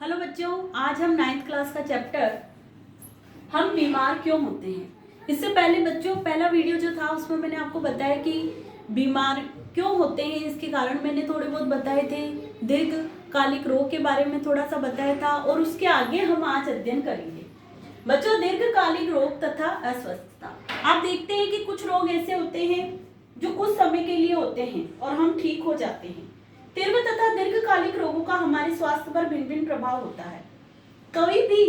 Hello बच्चों, आज हम 9th क्लास का चैप्टर हम बीमार क्यों होते हैं। इससे पहले बच्चों पहला वीडियो जो था उसमें मैंने आपको बताया कि बीमार क्यों होते हैं, इसके कारण मैंने थोड़े बहुत बताए थे। दीर्घकालिक रोग के बारे में थोड़ा सा बताया था और उसके आगे हम आज अध्ययन करेंगे। बच्चों, दीर्घकालिक रोग तथा अस्वस्थता। आप देखते हैं कि कुछ रोग ऐसे होते हैं जो कुछ समय के लिए होते हैं और हम ठीक हो जाते हैं। तीव्र तथा दीर्घकालिक रोगों का हमारे स्वास्थ्य पर भिन्न भिन्न प्रभाव होता है। कोई भी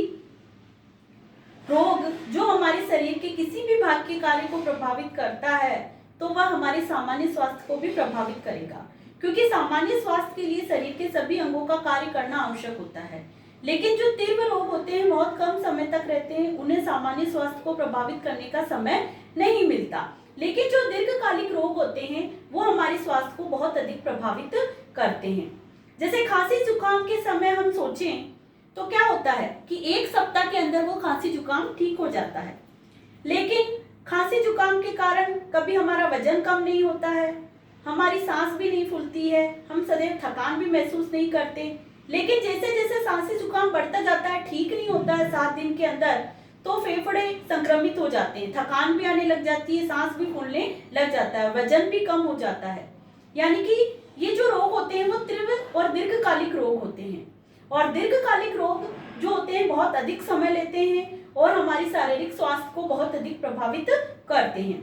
रोग जो हमारे शरीर के किसी भी भाग के कार्य को प्रभावित करता है तो वह हमारे सामान्य स्वास्थ्य को भी प्रभावित करेगा, क्योंकि सामान्य स्वास्थ्य के लिए शरीर के सभी अंगों का कार्य करना आवश्यक होता है। लेकिन जो तीव्र रोग होते हैं बहुत कम समय तक रहते हैं, उन्हें सामान्य स्वास्थ्य को प्रभावित करने का समय नहीं मिलता। लेकिन जो दीर्घकालिक रोग होते हैं वो हमारे स्वास्थ्य को बहुत अधिक प्रभावित करते हैं। जैसे खांसी जुकाम के समय हम सोचें तो क्या होता है कि एक सप्ताह के अंदर वो खांसी जुकाम ठीक हो जाता है। लेकिन खांसी जुकाम के कारण कभी हमारा वजन कम नहीं होता है, हमारी सांस भी नहीं फूलती है, हम सदैव थकान भी महसूस नहीं करते। लेकिन जैसे जैसे खांसी जुकाम बढ़ता जाता है, ठीक नहीं होता है 7 दिन के अंदर, तो फेफड़े संक्रमित हो जाते हैं, थकान भी आने लग जाती है, सांस भी फूलने लग जाता है, वजन भी कम हो जाता है। यानी कि ये जो रोग होते हैं वो तीव्र और दीर्घकालिक रोग होते हैं। और दीर्घकालिक रोग जो होते हैं बहुत अधिक समय लेते हैं और हमारी शारीरिक स्वास्थ्य को बहुत अधिक प्रभावित करते हैं।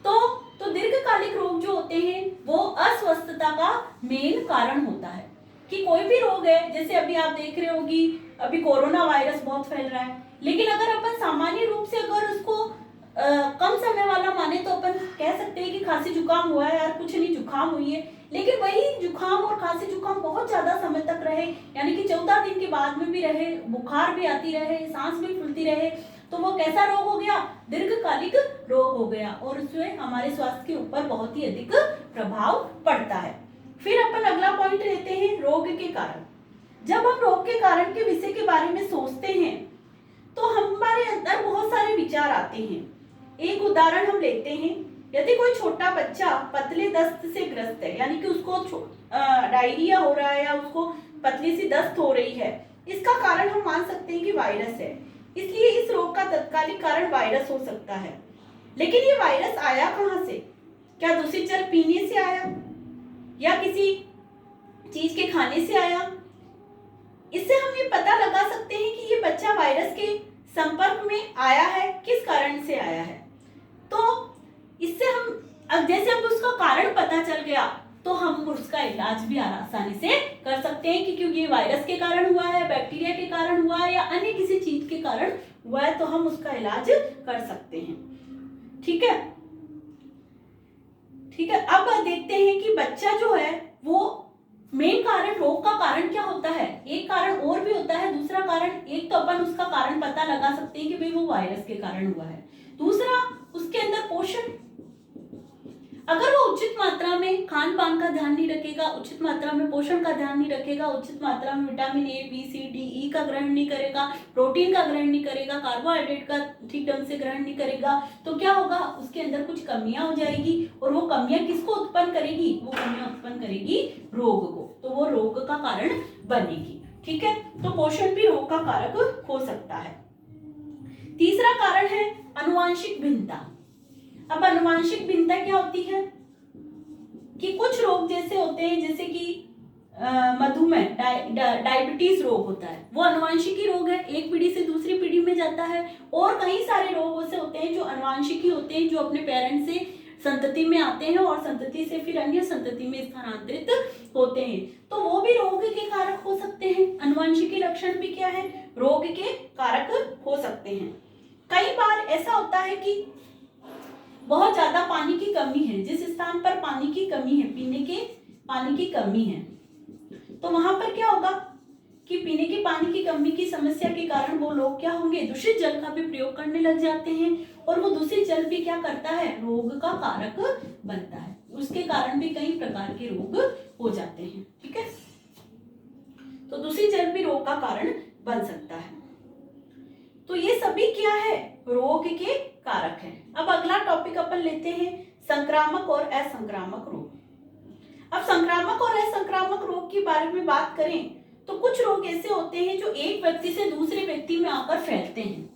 तो दीर्घकालिक रोग जो होते हैं वो अस्वस्थता का मेन कारण होता है। कि कोई भी रोग है, जैसे अभी आप देख रहे होगी अभी कोरोना वायरस बहुत फैल रहा है, लेकिन अगर अपन सामान्य रूप से अगर उसको कम समय वाला माने तो अपन कह सकते हैं कि खांसी जुकाम हुआ है यार, कुछ नहीं जुकाम हुई है। लेकिन वही जुकाम और खांसी जुकाम बहुत ज्यादा समय तक रहे, यानी कि 14 दिन के बाद में भी रहे, बुखार भी आती रहे, सांस भी फूलती रहे, तो वो कैसा रोग हो गया? दीर्घकालिक रोग हो गया और उसमें हमारे स्वास्थ्य के ऊपर बहुत ही अधिक प्रभाव पड़ता है। फिर अपन अगला पॉइंट लेते हैं रोग के कारण। जब हम रोग के कारण के विषय के बारे में सोचते हैं तो हमारे अंदर बहुत सारे विचार आते हैं। एक उदाहरण हम लेते हैं, यदि कोई छोटा बच्चा पतले दस्त से ग्रस्त है, यानी कि उसको डायरिया हो रहा है या उसको पतली सी दस्त हो रही है, इसका कारण हम मान सकते हैं कि वायरस है। इसलिए इस रोग का तत्कालिक कारण वायरस हो सकता है। लेकिन ये वायरस आया कहाँ से? क्या दूषित जल पीने से आया या किसी चीज के खाने से आया? इससे हम ये पता लगा सकते हैं कि ये बच्चा वायरस के संपर्क में आया है, किस कारण से आया है। तो इससे हम जैसे अब उसका कारण पता चल गया तो हम उसका इलाज भी आसानी से कर सकते हैं कि क्योंकि ये वायरस के कारण हुआ है, बैक्टीरिया के कारण हुआ है या अन्य किसी चीज के कारण हुआ है, तो हम उसका इलाज कर सकते हैं। ठीक है, ठीक है। अब देखते हैं कि बच्चा जो है वो मेन कारण, रोग का कारण क्या होता है? एक कारण और भी होता है, दूसरा कारण, एक तो अपन उसका कारण पता लगा सकते हैं कि भाई वो वायरस के कारण हुआ है। दूसरा, उसके अंदर पोषण, अगर वो उचित मात्रा में खान पान का ध्यान नहीं रखेगा, उचित मात्रा में पोषण का ध्यान नहीं रखेगा, उचित मात्रा में vitamin A B C D E का ग्रहण नहीं करेगा, प्रोटीन का ग्रहण नहीं करेगा, कार्बोहाइड्रेट का ठीक ढंग से ग्रहण नहीं करेगा, तो क्या होगा? उसके अंदर कुछ कमियां हो जाएगी और वो कमियां किसको उत्पन्न करेगी? वो कमियां उत्पन्न करेगी रोग को, तो वो रोग का कारण बनेगी। ठीक है, तो पोषण भी रोग का कारक हो सकता है। तीसरा कारण है आनुवंशिक भिन्नता। अब आनुवंशिक भिन्नता क्या होती है कि कुछ रोग जैसे होते हैं, जैसे कि मधुमेह, डायबिटीज रोग होता है, वो आनुवंशिकी रोग है, एक पीढ़ी से दूसरी पीढ़ी में जाता है। और कई सारे रोग ऐसे होते हैं जो आनुवंशिकी होते हैं, जो अपने पेरेंट्स से संतति में आते हैं और संतति से फिर अन्य संतति में स्थानांतरित होते हैं, तो वो भी रोग के कारक हो सकते हैं। आनुवंशिकी लक्षण भी क्या है? रोग के कारक हो सकते हैं। कई बार ऐसा होता है कि बहुत ज्यादा पानी की कमी है, जिस स्थान पर पानी की कमी है, पीने के पानी की कमी है, तो वहां पर क्या होगा कि पीने के पानी की कमी की समस्या के कारण वो लोग क्या होंगे? दूषित जल का भी प्रयोग करने लग जाते हैं और वो दूषित जल भी क्या करता है? रोग का कारक बनता है। उसके कारण भी कई प्रकार के रोग हो जाते हैं। ठीक है, तो दूषित जल भी रोग का कारण बन सकता है। तो ये सभी क्या है? रोग के कारक हैं। अब अगला टॉपिक अपन लेते हैं संक्रामक और असंक्रामक रोग। अब संक्रामक और असंक्रामक रोग के बारे में बात करें तो कुछ रोग ऐसे होते हैं जो एक व्यक्ति से दूसरे व्यक्ति में आकर फैलते हैं,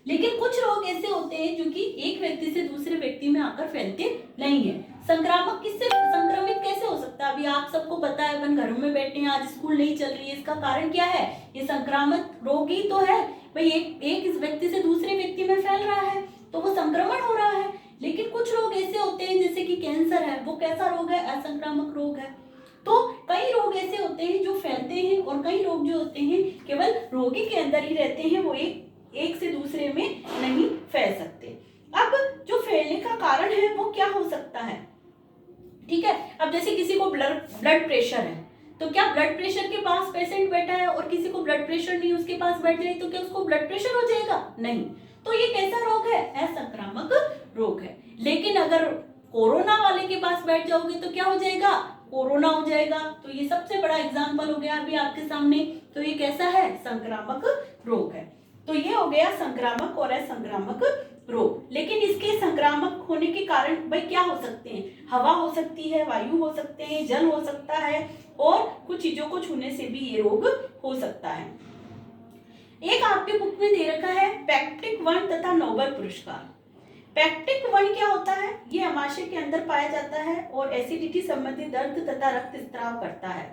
लेकिन कुछ रोग ऐसे होते हैं जो कि एक व्यक्ति से दूसरे व्यक्ति में आकर फैलते नहीं है। संक्रामक किससे संक्रमित कैसे हो सकता है? अभी आप सबको पता है, अपन घरों में बैठे हैं, आज स्कूल नहीं चल रही है, इसका कारण क्या है? ये संक्रामक रोग ही तो है भाई, एक इस व्यक्ति से दूसरे व्यक्ति में फैल रहा है, तो वो संक्रमण हो रहा है। लेकिन कुछ रोग ऐसे होते हैं जैसे कि कैंसर है, वो कैसा रोग है? असंक्रामक रोग है। तो कई रोग ऐसे होते हैं जो फैलते हैं, और कई रोग जो होते हैं केवल रोगी के अंदर ही रहते हैं, वो एक से दूसरे में नहीं फैल सकते। अब जो फैलने का कारण है वो क्या हो सकता है? ठीक है, अब जैसे किसी को ब्लड प्रेशर है, तो क्या ब्लड प्रेशर के पास पेशेंट बैठा है और किसी को ब्लड प्रेशर नहीं उसके पास बैठ जाए तो क्या उसको ब्लड प्रेशर हो जाएगा? नहीं। तो ये कैसा रोग है? असंक्रामक रोग है। लेकिन अगर कोरोना वाले के पास बैठ जाओगे तो क्या हो जाएगा? कोरोना हो जाएगा। तो ये सबसे बड़ा एग्जाम्पल हो गया अभी आपके सामने। तो ये कैसा है? संक्रामक रोग है। तो ये हो गया संक्रामक और असंक्रामक रोग। लेकिन इसके संक्रामक होने के कारण भाई क्या हो सकते हैं? हवा हो सकती है, वायु हो सकते हैं, जल हो सकता है, और कुछ चीजों को छूने से भी ये रोग हो सकता है। एक आपके बुक में दे रखा है पेप्टिक वर्ण तथा नोबेल पुरस्कार। पेप्टिक वर्ण क्या होता है? ये अमाशय के अंदर पाया जाता है और एसिडिटी संबंधी दर्द तथा रक्तस्राव करता है।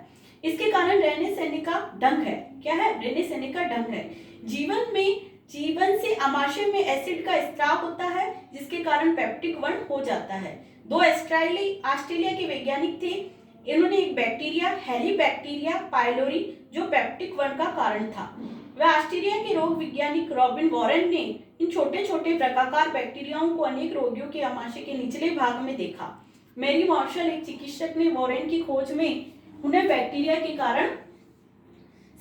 इसके कारण रेने सेनेका ढंग है। क्या है? रेने सेनेका ढंग है। जीवन से अमाशय में एसिड का स्त्राव होता है, जिसके कारण पेप्टिक वर्ण हो जाता है। दो ऑस्ट्रेलिया के वैज्ञानिक थे, इन्होंने एक बैक्टीरिया हेलीबैक्टीरिया पाइलोरी जो पेप्टिक वर्ण का कारण था, वह ऑस्ट्रेलिया के रोग वैज्ञानिक रॉबिन वॉरेन ने इन छोटे छोटे प्रकाकार बैक्टीरियाओं को अनेक रोगियों के अमाशय के निचले भाग में देखा। मैरी मार्शल एक चिकित्सक ने वॉरेन की खोज में उन्हें बैक्टीरिया के कारण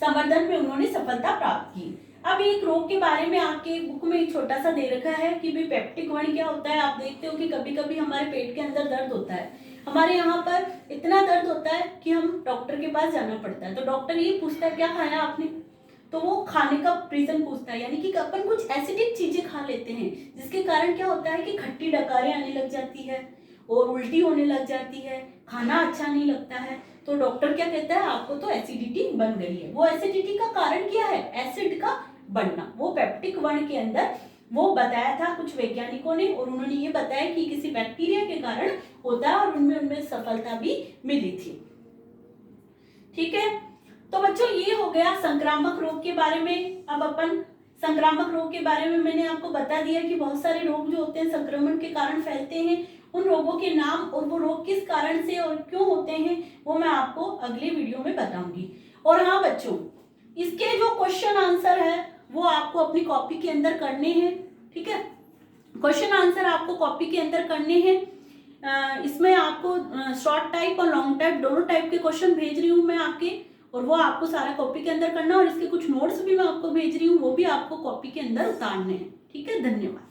संवर्धन में उन्होंने सफलता प्राप्त की। अब एक रोग के बारे में आपके बुक में एक छोटा सा दे रखा है कि भाई पेप्टिक वर्ण क्या होता है। आप देखते हो कि कभी कभी हमारे पेट के अंदर दर्द होता है, हमारे यहाँ पर इतना दर्द होता है कि हम डॉक्टर के पास जाना पड़ता है। तो डॉक्टर ये पूछता है क्या खाया आपने, तो वो खाने का रीजन पूछता है, यानी कि अपन कुछ एसिडिक चीजें खा लेते हैं, जिसके कारण क्या होता है कि खट्टी डकारें आने लग जाती है और उल्टी होने लग जाती है, खाना अच्छा नहीं लगता है। तो डॉक्टर क्या कहता है? आपको तो एसिडिटी बन गई है। वो एसिडिटी का कारण क्या है? एसिड का बनना। वो पेप्टिक वर्ण के अंदर वो बताया था कुछ वैज्ञानिकों ने, और उन्होंने ये बताया कि किसी बैक्टीरिया के कारण होता है, और उनमें सफलता भी मिली थी। ठीक है, तो बच्चों ये हो गया संक्रामक रोग के बारे में। अब अपन संक्रामक रोग के बारे में मैंने आपको बता दिया कि बहुत सारे रोग जो होते हैं संक्रमण के कारण फैलते हैं। उन रोगों के नाम और वो रोग किस कारण से और क्यों होते हैं वो मैं आपको अगले वीडियो में बताऊंगी। और हाँ बच्चों, इसके जो क्वेश्चन आंसर है वो आपको अपनी कॉपी के अंदर करने हैं। ठीक है, क्वेश्चन आंसर आपको कॉपी के अंदर करने हैं। इसमें आपको शॉर्ट टाइप और लॉन्ग टाइप दोनों टाइप के क्वेश्चन भेज रही हूँ मैं आपके, और वो आपको सारा कॉपी के अंदर करना, और इसके कुछ नोट्स भी मैं आपको भेज रही हूँ, वो भी आपको कॉपी के अंदर उतारने हैं। ठीक है, धन्यवाद।